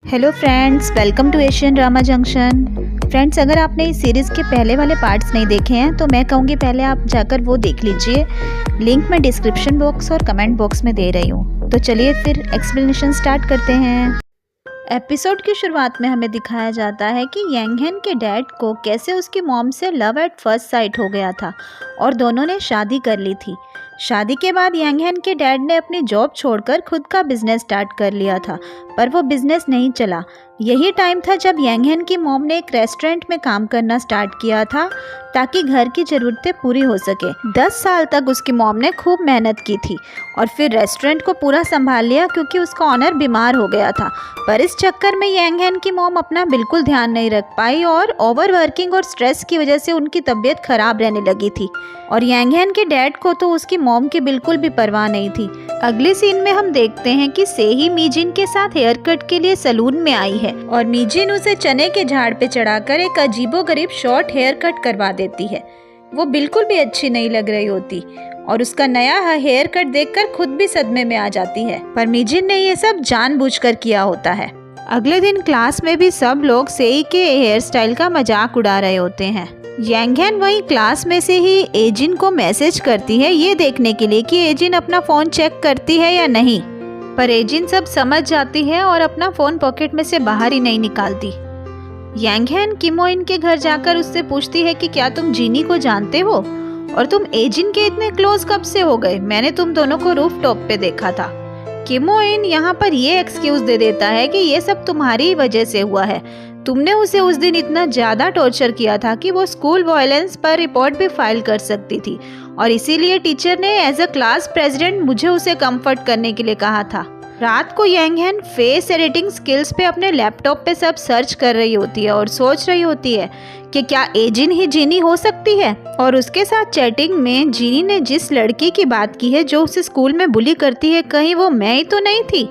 Hello friends, welcome to Asian drama junction. Friends, अगर आपने इस सीरीज़ के पहले वाले पार्ट्स नहीं देखे हैं तो मैं कहूँगी पहले आप जाकर वो देख लीजिए। लिंक मैं डिस्क्रिप्शन बॉक्स और कमेंट बॉक्स में दे रही हूँ। तो चलिए फिर एक्सप्लेनेशन स्टार्ट करते हैं। एपिसोड की शुरुआत में हमें दिखाया जाता है कि यांगहेन के डैड को कैसे उसकी मॉम से लव एट फर्स्ट साइट हो गया था और दोनों ने शादी कर ली थी। शादी के बाद यांगहेन के डैड ने अपनी जॉब छोड़कर खुद का बिजनेस स्टार्ट कर लिया था, पर वो बिजनेस नहीं चला। यही टाइम था जब यांगहेन की मॉम ने एक रेस्टोरेंट में काम करना स्टार्ट किया था ताकि घर की ज़रूरतें पूरी हो सके। 10 साल तक उसकी मॉम ने खूब मेहनत की थी और फिर रेस्टोरेंट को पूरा संभाल लिया क्योंकि उसका ऑनर बीमार हो गया था। पर इस चक्कर में यांगहेन की मॉम अपना बिल्कुल ध्यान नहीं रख पाई और ओवर वर्किंग और स्ट्रेस की वजह से उनकी तबीयत खराब रहने लगी थी। और यांगहेन के डैड को तो उसकी मॉम की बिल्कुल भी परवाह नहीं थी। अगले सीन में हम देखते हैं कि सेही मीजिन के साथ हेयर कट के लिए सलून में आई है और मीजिन उसे चने के झाड़ पे चढ़ाकर एक अजीबोगरीब शॉर्ट हेयर कट करवा देती है। वो बिल्कुल भी अच्छी नहीं लग रही होती और उसका नया हेयर कट देखकर खुद भी सदमे में आ जाती है, पर मीजिन ने ये सब जानबूझकर किया होता है। अगले दिन क्लास में भी सब लोग सेही के हेयर स्टाइल का मजाक उड़ा रहे होते हैं। यांगहेन वहीं क्लास में से ही एजिन को मैसेज करती है ये देखने के लिए कि एजिन अपना फ़ोन चेक करती है या नहीं, पर एजिन सब समझ जाती है और अपना फ़ोन पॉकेट में से बाहर ही नहीं निकालती। यांगहेन किमोइन के घर जाकर उससे पूछती है कि क्या तुम जीनी को जानते हो और तुम एजिन के इतने क्लोज कब से हो गए? मैंने तुम दोनों को रूफ टॉप पे देखा था। किमोइन यहाँ पर ये एक्सक्यूज दे देता है कि ये सब तुम्हारी वजह से हुआ है। तुमने उसे उस दिन इतना ज़्यादा टॉर्चर किया था कि वो स्कूल वायलेंस पर रिपोर्ट भी फाइल कर सकती थी और इसीलिए टीचर ने एज अ क्लास प्रेसिडेंट मुझे उसे कंफर्ट करने के लिए कहा था। रात को यांगहेन फेस एडिटिंग स्किल्स पे अपने लैपटॉप पे सब सर्च कर रही होती है और सोच रही होती है कि क्या एजिन ही जीनी हो सकती है। और उसके साथ चैटिंग में जीनी ने जिस लड़की की बात की है जो उसे स्कूल में बुली करती है, कहीं वो मैं ही तो नहीं थी।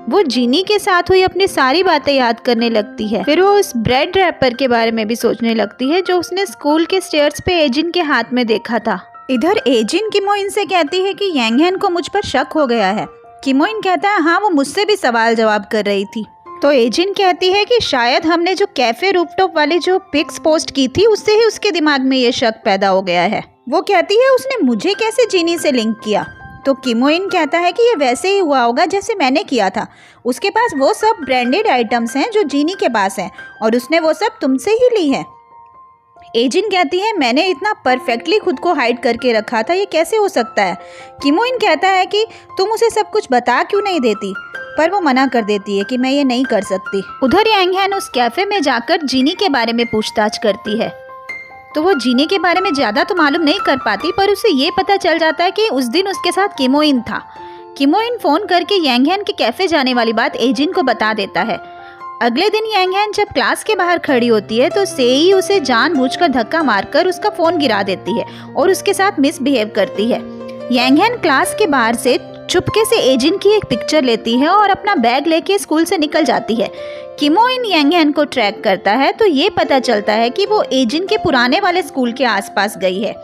वो जीनी के साथ हुई अपनी सारी बातें याद करने लगती है। फिर वो उस ब्रेड रैपर के बारे में भी सोचने लगती है जो उसने स्कूल के स्टेयर्स पे एजिन के हाथ में देखा था। इधर एजिन किमोइन से कहती है कि यांगहेन को मुझ पर शक हो गया है। किमोइन कहता है हाँ, वो मुझसे भी सवाल जवाब कर रही थी। तो एजिन कहती है कि शायद हमने जो कैफे रूफटॉप वाली जो पिक्स पोस्ट की थी उससे ही उसके दिमाग में ये शक पैदा हो गया है। वो कहती है उसने मुझे कैसे जीनी से लिंक किया। तो किमोइन कहता है कि ये वैसे ही हुआ होगा जैसे मैंने किया था। उसके पास वो सब ब्रांडेड आइटम्स हैं जो जीनी के पास हैं और उसने वो सब तुमसे ही ली है। एजिन कहती है मैंने इतना परफेक्टली खुद को हाइड करके रखा था, ये कैसे हो सकता है। किमोइन कहता है कि तुम उसे सब कुछ बता क्यों नहीं देती, पर वो मना कर देती है कि मैं ये नहीं कर सकती। उधर यांगहेन उस कैफे में जाकर जीनी के बारे में पूछताछ करती है। तो वो जीनी के बारे में ज़्यादा तो मालूम नहीं कर पाती, पर उसे ये पता चल जाता है कि उस दिन उसके साथ किमोइन था। किमोइन फ़ोन करके यांगहेन के कैफ़े जाने वाली बात एजिन को बता देता है। अगले दिन यांगहेन जब क्लास के बाहर खड़ी होती है तो सेई उसे जानबूझकर धक्का मारकर उसका फ़ोन गिरा देती है और उसके साथ मिसबिहेव करती है। यांगहेन क्लास के बाहर से चुपके से एजिन की एक पिक्चर लेती है और अपना बैग लेके स्कूल से निकल जाती है। किमोइन यांगहेन को ट्रैक करता है तो ये पता चलता है कि वो एजिन के पुराने वाले स्कूल के आसपास गई है।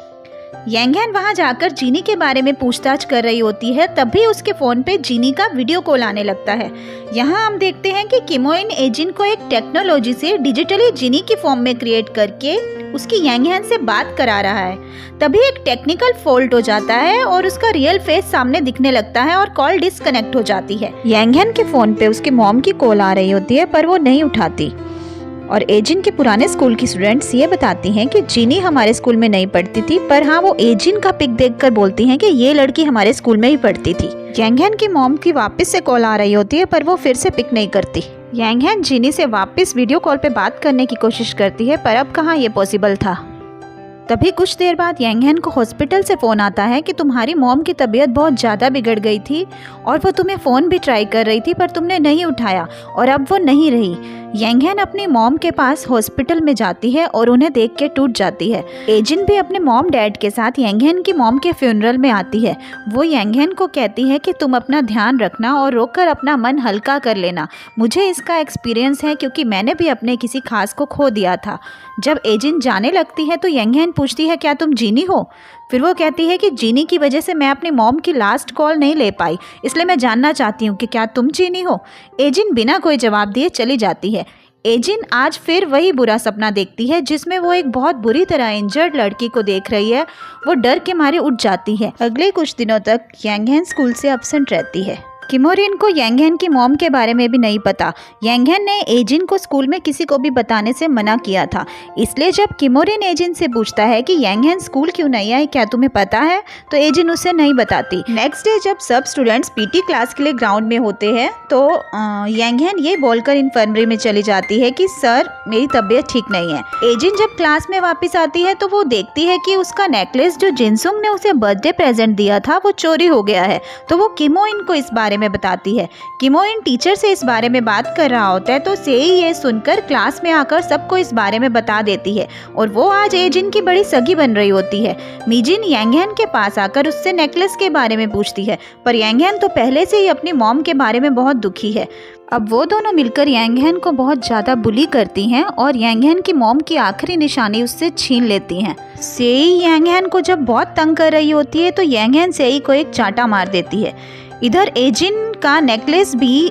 यांगहेन वहां जाकर जीनी के बारे में पूछताछ कर रही होती है, तभी उसके फ़ोन पे जीनी का वीडियो कॉल आने लगता है। यहाँ हम देखते हैं कि किमोइन एजिन को एक टेक्नोलॉजी से डिजिटली जीनी की फॉर्म में क्रिएट करके उसकी यांगहेन से बात करा रहा है। तभी एक टेक्निकल फॉल्ट हो जाता है और उसका रियल फेस सामने दिखने लगता है और कॉल डिस्कनेक्ट हो जाती है। यांगहेन के फ़ोन पे उसके मॉम की कॉल आ रही होती है, पर वो नहीं उठाती और एजिन के पुराने स्कूल की स्टूडेंट्स ये बताती हैं कि जीनी हमारे स्कूल में नहीं पढ़ती थी, पर हाँ वो एजिन का पिक देखकर बोलती हैं कि ये लड़की हमारे स्कूल में ही पढ़ती थी। यांगहेन की मॉम की वापस से कॉल आ रही होती है, पर वो फिर से पिक नहीं करती। यांगहेन जीनी से वापस वीडियो कॉल पे बात करने की कोशिश करती है, पर अब कहाँ ये पॉसिबल था। तभी कुछ देर बाद यांगहेन को हॉस्पिटल से फ़ोन आता है कि तुम्हारी मॉम की तबीयत बहुत ज़्यादा बिगड़ गई थी और वो तुम्हें फ़ोन भी ट्राई कर रही थी, पर तुमने नहीं उठाया और अब वो नहीं रही। यांगहेन अपनी मॉम के पास हॉस्पिटल में जाती है और उन्हें देख के टूट जाती है। एजिन भी अपने मॉम डैड के साथ यांगहेन की मॉम के फ्यूनरल में आती है। वो यांगहेन को कहती है कि तुम अपना ध्यान रखना और रोककर अपना मन हल्का कर लेना। मुझे इसका एक्सपीरियंस है क्योंकि मैंने भी अपने किसी खास को खो दिया था। जब एजिन जाने लगती है तो यांगहेन पूछती है क्या तुम जीनी हो? फिर वो कहती है कि जीनी की वजह से मैं अपनी मॉम की लास्ट कॉल नहीं ले पाई, इसलिए मैं जानना चाहती हूँ कि क्या तुम जीनी हो? एजिन बिना कोई जवाब दिए चली जाती है। एजिन आज फिर वही बुरा सपना देखती है जिसमें वो एक बहुत बुरी तरह इंजर्ड लड़की को देख रही है। वो डर के मारे उठ जाती है। अगले कुछ दिनों तक यांगहेन स्कूल से एब्सेंट रहती है। किमोरिन को यांगहेन की मॉम के बारे में भी नहीं पता। यांगहेन ने एजिन को स्कूल में किसी को भी बताने से मना किया था, इसलिए जब किमोरिन एजिन से पूछता है कि यांगहेन स्कूल क्यों नहीं आई, क्या तुम्हें पता है, तो एजिन उसे नहीं बताती। नेक्स्ट डे जब सब स्टूडेंट्स पीटी क्लास के लिए ग्राउंड में होते हैं तो यांगहेन ये बोलकर इन्फर्मरी में चली जाती है कि सर मेरी तबीयत ठीक नहीं है। एजिन जब क्लास में वापस आती है तो वो देखती है कि उसका नेकलेस जो जिनसुंग ने उसे बर्थडे प्रेजेंट दिया था वो चोरी हो गया है। तो वो किमोइन को इस बारे में बताती है। किमोइन टीचर से इस बारे में बात कर रहा होता है तो सेई ये सुनकर क्लास में आकर सबको इस बारे में बता देती है और वो आज एजिन की बड़ी सगी बन रही होती है। मीजिन यांगहेन के पास आकर उससे नेकलेस के बारे में पूछती है, पर यांगहेन तो पहले से ही अपनी मॉम के बारे में बहुत दुखी है। अब वो दोनों मिलकर यांगहेन को बहुत ज़्यादा बुली करती हैं और यांगहेन की मॉम की आखिरी निशानी उससे छीन लेती हैं। सेई यांगहेन को जब बहुत तंग कर रही होती है तो यांगहेन सेई को एक चांटा मार देती है। इधर एजिन का नेकलेस भी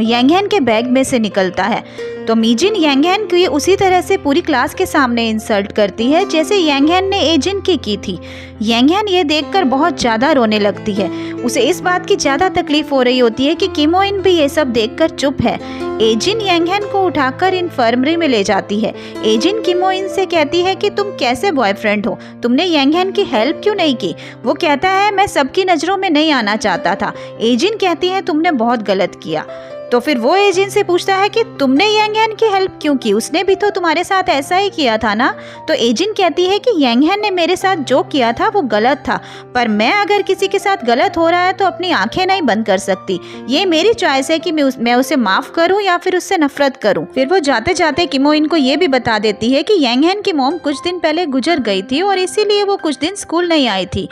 यांगहेन के बैग में से निकलता है तो मीजिन यांगहेन की उसी तरह से पूरी क्लास के सामने इंसल्ट करती है जैसे यांगहेन ने एजिन की थी। यांगहेन ये देखकर बहुत ज़्यादा रोने लगती है। उसे इस बात की ज़्यादा तकलीफ हो रही होती है कि किमोइन भी ये सब देखकर चुप है। एजिन यांगहेन को उठाकर इन्फर्मरी में ले जाती है। एजिन किमोइन से कहती है कि तुम कैसे बॉयफ्रेंड हो, तुमने यांगहेन की हेल्प क्यों नहीं की? वो कहता है मैं सबकी नज़रों में नहीं आना चाहता था। एजिन कहती है तुमने बहुत गलत किया। तो फिर वो एजिन से पूछता है कि तुमने यांगहेन की हेल्प क्यों की, उसने भी तो तुम्हारे साथ ऐसा ही किया था ना? तो एजिन कहती है कि यांगहेन ने मेरे साथ जो किया था वो गलत था, पर मैं अगर किसी के साथ गलत हो रहा है तो अपनी आंखें नहीं बंद कर सकती। ये मेरी चॉइस है कि मैं उसे माफ़ करूं या फिर उससे नफरत करूं। फिर वो जाते जाते किमोइन को ये भी बता देती है कि यांगहेन की मॉम कुछ दिन पहले गुजर गई थी और इसीलिए वो कुछ दिन स्कूल नहीं आई थी।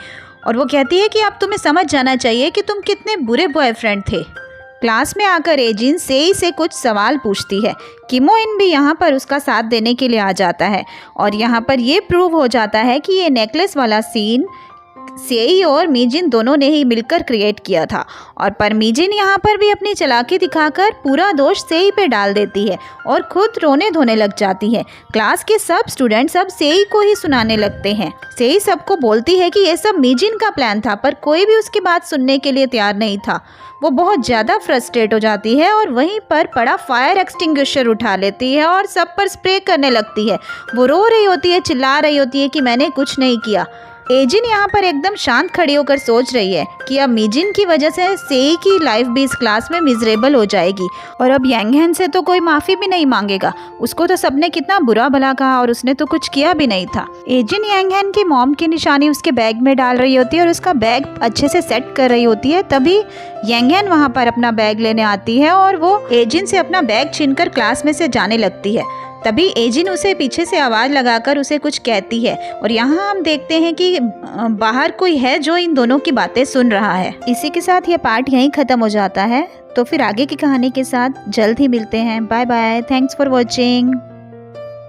और वो कहती है कि अब तुम्हें समझ जाना चाहिए कि तुम कितने बुरे बॉयफ्रेंड थे। क्लास में आकर एजिन सेई से कुछ सवाल पूछती है। किमोइन भी यहाँ पर उसका साथ देने के लिए आ जाता है और यहाँ पर ये प्रूव हो जाता है कि ये नेकलेस वाला सीन सेई और मीजिन दोनों ने ही मिलकर क्रिएट किया था। और पर मीजिन यहाँ पर भी अपनी चालाकी दिखाकर पूरा दोष सेई पे डाल देती है और खुद रोने धोने लग जाती है। क्लास के सब स्टूडेंट्स अब सेई को ही सुनाने लगते हैं। सेई सबको बोलती है कि ये सब मीजिन का प्लान था, पर कोई भी उसकी बात सुनने के लिए तैयार नहीं था। वो बहुत ज़्यादा फ्रस्ट्रेट हो जाती है और वहीं पर पड़ा फायर एक्सटिंग्विशर उठा लेती है और सब पर स्प्रे करने लगती है। वो रो रही होती है, चिल्ला रही होती है कि मैंने कुछ नहीं किया। एजिन यहाँ पर एकदम शांत खड़ी होकर सोच रही है कि अब मीजिन की वजह से सेई की लाइफ भी इस क्लास में मिजरेबल हो जाएगी और अब यांगहेन से तो कोई माफ़ी भी नहीं मांगेगा। उसको तो सबने कितना बुरा भला कहा और उसने तो कुछ किया भी नहीं था। एजिन यांगहेन की मॉम की निशानी उसके बैग में डाल रही होती है और उसका बैग अच्छे से सेट कर रही होती है। तभी यांगहेन वहाँ पर अपना बैग लेने आती है और वो एजिन से अपना बैग छीनकर क्लास में से जाने लगती है। तभी एजिन उसे पीछे से आवाज़ लगाकर उसे कुछ कहती है और यहाँ हम देखते हैं कि बाहर कोई है जो इन दोनों की बातें सुन रहा है। इसी के साथ ये पार्ट यहीं ख़त्म हो जाता है। तो फिर आगे की कहानी के साथ जल्द ही मिलते हैं। Bye bye, thanks for watching.